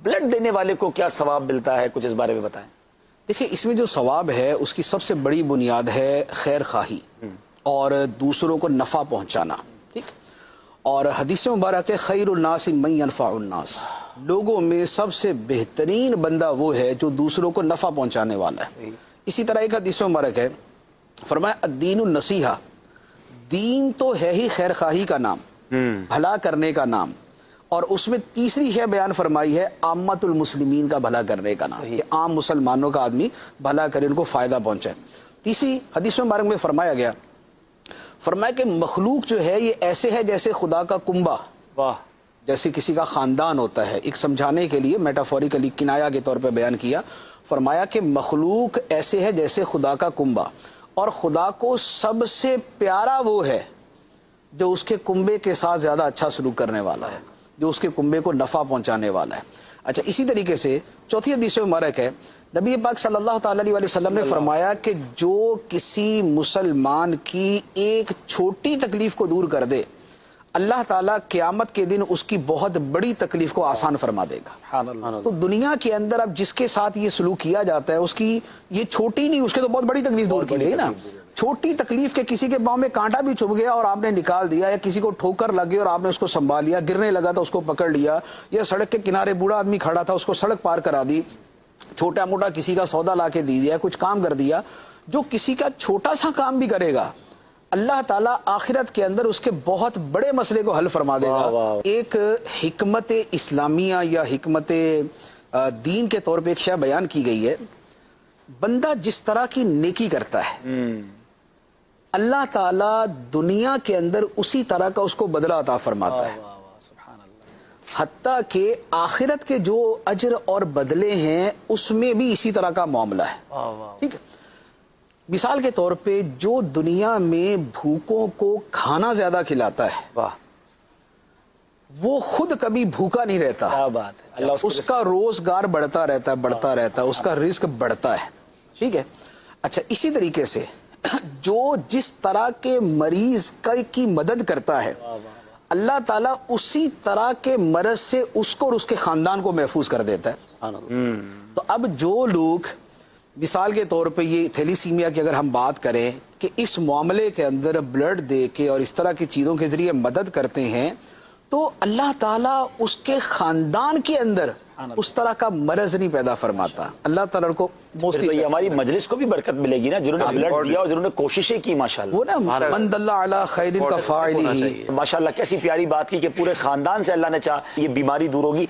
Blood دینے والے کو کیا ثواب ملتا ہے، کچھ اس بارے میں بتائیں۔ دیکھیں، اس میں جو ثواب ہے اس کی سب سے بڑی بنیاد ہے خیر خواہی اور دوسروں کو نفع پہنچانا، ٹھیک۔ اور حدیث مبارک ہے خیر الناس من ينفع الناس، لوگوں میں سب سے بہترین بندہ وہ ہے جو دوسروں کو نفع پہنچانے والا ہے۔ اسی طرح ایک حدیث مبارک ہے، فرمایا الدین النصیحہ، دین تو ہے ہی خیر خواہی کا نام، بھلا کرنے کا نام، اور اس میں تیسری شے بیان فرمائی ہے عامت المسلمین کا بھلا کرنے کا نام، کہ عام مسلمانوں کا آدمی بھلا کرے، ان کو فائدہ پہنچائے۔ تیسری حدیث مبارک میں فرمایا گیا، فرمایا کہ مخلوق جو ہے یہ ایسے ہے جیسے خدا کا کنبہ، واہ، جیسے کسی کا خاندان ہوتا ہے۔ ایک سمجھانے کے لیے میٹافوریکلی کنایا کے طور پہ بیان کیا، فرمایا کہ مخلوق ایسے ہے جیسے خدا کا کنبہ، اور خدا کو سب سے پیارا وہ ہے جو اس کے کنبے کے ساتھ زیادہ اچھا سلوک کرنے والا ہے، جو اس کے کنبے کو نفع پہنچانے والا ہے۔ اچھا، اسی طریقے سے چوتھی حدیث مبارک ہے، نبی پاک صلی اللہ تعالی علیہ وسلم نے فرمایا کہ جو کسی مسلمان کی ایک چھوٹی تکلیف کو دور کر دے، اللہ تعالیٰ قیامت کے دن اس کی بہت بڑی تکلیف کو آسان فرما دے گا۔ تو دنیا کے اندر اب جس کے ساتھ یہ سلوک کیا جاتا ہے، اس کی یہ چھوٹی نہیں، اس کے تو بہت بڑی تکلیف دور کی گئی نا۔ چھوٹی تکلیف کے کسی کے پاؤں میں کانٹا بھی چبھ گیا اور آپ نے نکال دیا، یا کسی کو ٹھوکر لگ گئی اور آپ نے اس کو سنبھال لیا، گرنے لگا تو اس کو پکڑ لیا، یا سڑک کے کنارے بوڑھا آدمی کھڑا تھا اس کو سڑک پار کرا دی، چھوٹا موٹا کسی کا سودا لا کے دے دیا، کچھ کام کر دیا، جو کسی کا چھوٹا سا کام بھی کرے گا اللہ تعالیٰ آخرت کے اندر اس کے بہت بڑے مسئلے کو حل فرما دے گا۔ ایک حکمت اسلامیہ یا حکمت دین کے طور پہ ایک شے بیان کی گئی ہے، بندہ جس طرح کی نیکی کرتا ہے اللہ تعالیٰ دنیا کے اندر اسی طرح کا اس کو بدلہ عطا فرماتا ہے، حتیٰ کہ آخرت کے جو اجر اور بدلے ہیں اس میں بھی اسی طرح کا معاملہ ہے، ٹھیک ہے۔ مثال کے طور پہ جو دنیا میں بھوکوں کو کھانا زیادہ کھلاتا ہے وہ خود کبھی بھوکا نہیں رہتا، کیا بات ہے، اللہ اس کا روزگار بڑھتا رہتا ہے، اس کا رزق بڑھتا ہے، ٹھیک ہے۔ اچھا، اسی طریقے سے جو جس طرح کے مریض کی مدد کرتا ہے اللہ تعالیٰ اسی طرح کے مرض سے اس کو اور اس کے خاندان کو محفوظ کر دیتا ہے۔ تو اب جو لوگ مثال کے طور پہ یہ تھیلیسیمیا کی اگر ہم بات کریں کہ اس معاملے کے اندر بلڈ دے کے اور اس طرح کی چیزوں کے ذریعے مدد کرتے ہیں، تو اللہ تعالیٰ اس کے خاندان کے اندر اس طرح کا مرض نہیں پیدا فرماتا۔ اللہ تعالیٰ کو یہ ہماری مجلس کو بھی برکت ملے گی نا، جنہوں نے بلڈ دیا اور جنہوں نے کوششیں کی، ماشاءاللہ وہ نا من دل علی خیر کا فاعل ہی، ماشاءاللہ کیسی پیاری بات کی کہ پورے خاندان سے اللہ نے چاہا یہ بیماری دور ہوگی۔